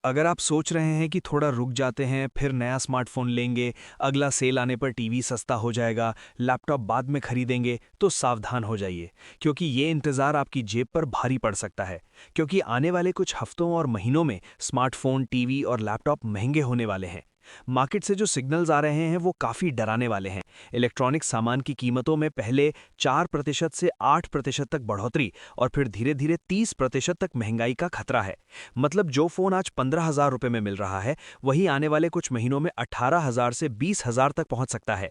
अगर आप सोच रहे हैं कि थोड़ा रुक जाते हैं, फिर नया स्मार्टफ़ोन लेंगे, अगला सेल आने पर टीवी सस्ता हो जाएगा, लैपटॉप बाद में खरीदेंगे, तो सावधान हो जाइए, क्योंकि ये इंतज़ार आपकी जेब पर भारी पड़ सकता है। क्योंकि आने वाले कुछ हफ्तों और महीनों में स्मार्टफ़ोन, टीवी और लैपटॉप महंगे होने वाले हैं। मार्केट से जो सिग्नल्स आ रहे हैं, वो काफ़ी डराने वाले हैं। इलेक्ट्रॉनिक सामान की कीमतों में पहले 4% से 8% तक बढ़ोतरी और फिर धीरे-धीरे 30% तक महंगाई का खतरा है। मतलब जो फ़ोन आज 15,000 रुपए में मिल रहा है, वही आने वाले कुछ महीनों में 18,000 से 20,000 तक पहुंच सकता है।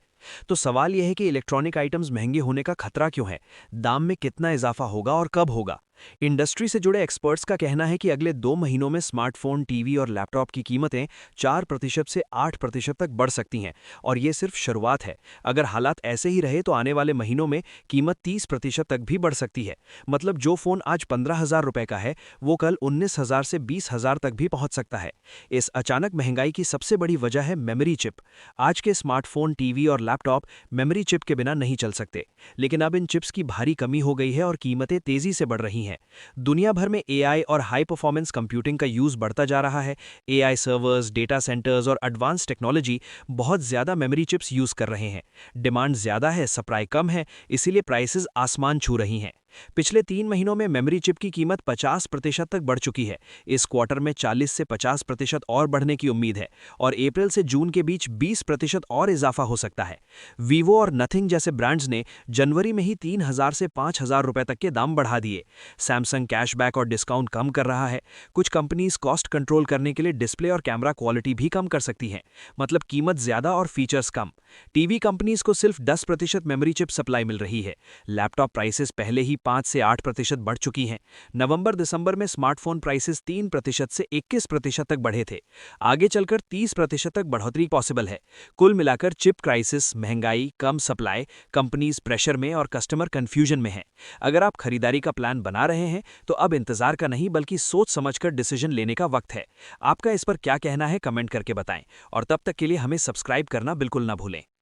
तो सवाल यह है कि इलेक्ट्रॉनिक आइटम्स महंगे होने का खतरा क्यों है? दाम में कितना इजाफा होगा और कब होगा? इंडस्ट्री से जुड़े एक्सपर्ट्स का कहना है कि अगले 2 महीनों में स्मार्टफोन, टीवी और लैपटॉप की कीमतें 4% से 8% तक बढ़ सकती हैं, और ये सिर्फ शुरुआत है। अगर हालात ऐसे ही रहे तो आने वाले महीनों में कीमत 30% तक भी बढ़ सकती है। मतलब जो फोन आज 15,000 रुपए का है, वो कल 19,000 से 20,000 तक भी पहुंच सकता है। इस अचानक महंगाई की सबसे बड़ी वजह है मेमोरी चिप। आज के स्मार्टफोन, टीवी और लैपटॉप मेमोरी चिप के बिना नहीं चल सकते, लेकिन अब इन चिप्स की भारी कमी हो गई है और कीमतें तेजी से बढ़ रही हैं। दुनिया भर में एआई और हाई परफॉर्मेंस कंप्यूटिंग का यूज बढ़ता जा रहा है। एआई सर्वर्स, डेटा सेंटर्स और एडवांस टेक्नोलॉजी बहुत ज्यादा मेमोरी चिप्स यूज कर रहे हैं। डिमांड ज्यादा है, सप्लाई कम है, इसीलिए प्राइसेस आसमान छू रही हैं। पिछले 3 महीनों में मेमोरी चिप की कीमत 50% तक बढ़ चुकी है। इस क्वार्टर में 40 से 50% और बढ़ने की उम्मीद है, और अप्रैल से जून के बीच 20% और इजाफा हो सकता है। वीवो और नथिंग जैसे ब्रांड्स ने जनवरी में ही 3,000 से 5,000 रुपए तक के दाम बढ़ा दिए। सैमसंग कैशबैक और डिस्काउंट कम कर रहा है। कुछ कंपनीज कॉस्ट कंट्रोल करने के लिए डिस्प्ले और कैमरा क्वालिटी भी कम कर सकती हैं। मतलब कीमत ज्यादा और फीचर्स कम। टीवी कंपनीज को सिर्फ 10% मेमोरी चिप सप्लाई मिल रही है। लैपटॉप प्राइसेस पहले ही 5 से 8% बढ़ चुकी हैं। नवंबर-दिसंबर में स्मार्टफोन प्राइसेस 3% से 21% तक बढ़े थे। आगे चलकर 30% तक बढ़ोतरी पॉसिबल है। कुल मिलाकर चिप क्राइसिस, महंगाई, कम सप्लाई, कंपनीज प्रेशर में और कस्टमर कंफ्यूजन में हैं। अगर आप खरीदारी का प्लान बना रहे हैं, तो अब इंतजार का नहीं बल्कि सोच समझकर डिसीजन लेने का वक्त है। आपका इस पर क्या कहना है, कमेंट करके बताएं, और तब तक के लिए हमें सब्सक्राइब करना बिल्कुल ना भूलें।